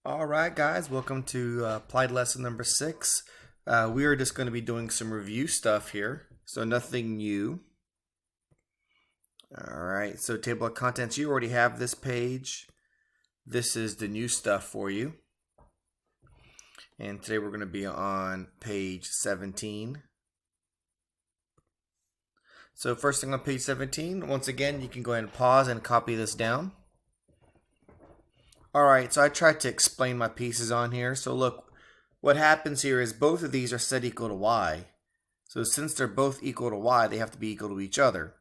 All right, guys, welcome to applied lesson number 6. We are just going to be doing some review stuff here, so nothing new. All right, so table of contents, you already have this page. This is the new stuff for you. And today we're going to be on page 17. So first thing on page 17, once again, you can go ahead and pause and copy this down. Alright, so I tried to explain my pieces on here. So look, what happens here is both of these are set equal to y. So since they're both equal to y, they have to be equal to each other.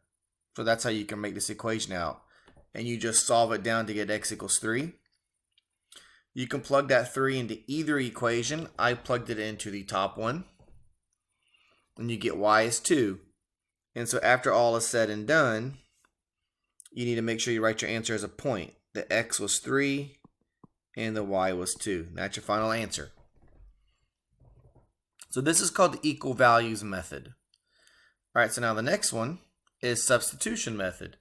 So that's how you can make this equation out. And you just solve it down to get x equals 3. You can plug that 3 into either equation. I plugged it into the top one. And you get y is 2. And so after all is said and done, you need to make sure you write your answer as a point. The x was 3 and the y was 2. That's your final answer. So this is called the equal values method. All right, so now the next one is substitution method.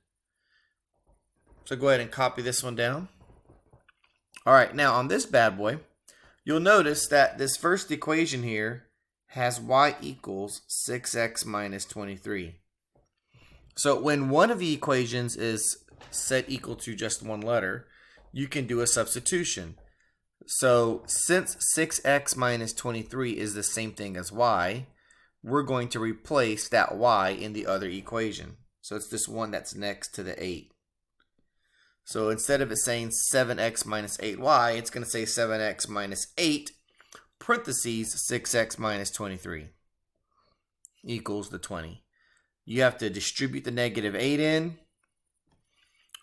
So go ahead and copy this one down. All right, now on this bad boy, you'll notice that this first equation here has y equals 6x minus 23. So when one of the equations is set equal to just one letter, you can do a substitution. So since 6x minus 23 is the same thing as y, we're going to replace that y in the other equation. So it's this one that's next to the 8. So instead of it saying 7x minus 8y, it's going to say 7x minus 8, parentheses 6x minus 23 equals the 20. You have to distribute the negative 8 in.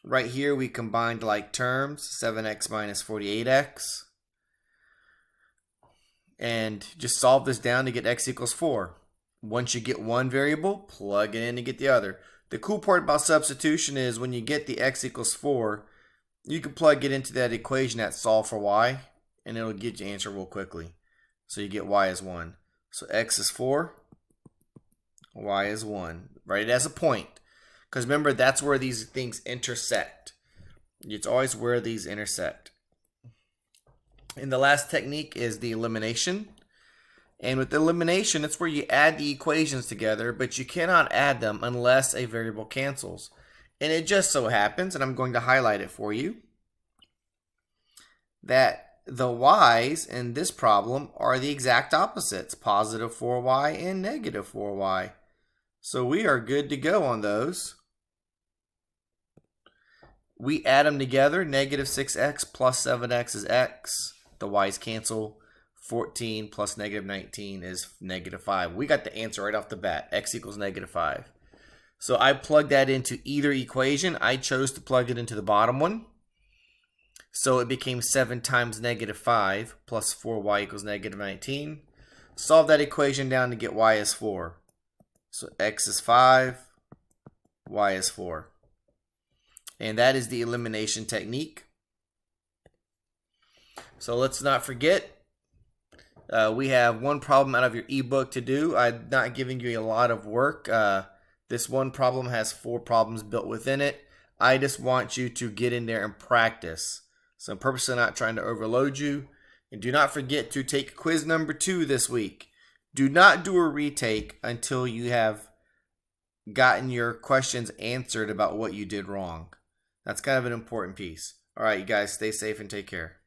Right here we combined like terms, 7x minus 48x. And just solve this down to get x equals 4. Once you get one variable, plug it in to get the other. The cool part about substitution is when you get the x equals 4, you can plug it into that equation that solve for y, and it'll get your answer real quickly. So you get y is 1. So x is 4, y is 1. Write it as a point. Because remember, that's where these things intersect. It's always where these intersect. And the last technique is the elimination. And with elimination, it's where you add the equations together, but you cannot add them unless a variable cancels. And it just so happens, and I'm going to highlight it for you, that the y's in this problem are the exact opposites, positive 4y and negative 4y. So we are good to go on those. We add them together. Negative 6x plus 7x is x. The y's cancel. 14 plus negative 19 is negative 5. We got the answer right off the bat. X equals negative 5. So I plugged that into either equation. I chose to plug it into the bottom one. So it became 7 times negative 5 plus 4y equals negative 19. Solve that equation down to get y is 4. So x is 5, y is 4. And that is the elimination technique. So let's not forget, we have one problem out of your ebook to do. I'm not giving you a lot of work. This one problem has 4 problems built within it. I just want you to get in there and practice. So I'm purposely not trying to overload you. And do not forget to take quiz number 2 this week. Do not do a retake until you have gotten your questions answered about what you did wrong. That's kind of an important piece. All right, you guys, stay safe and take care.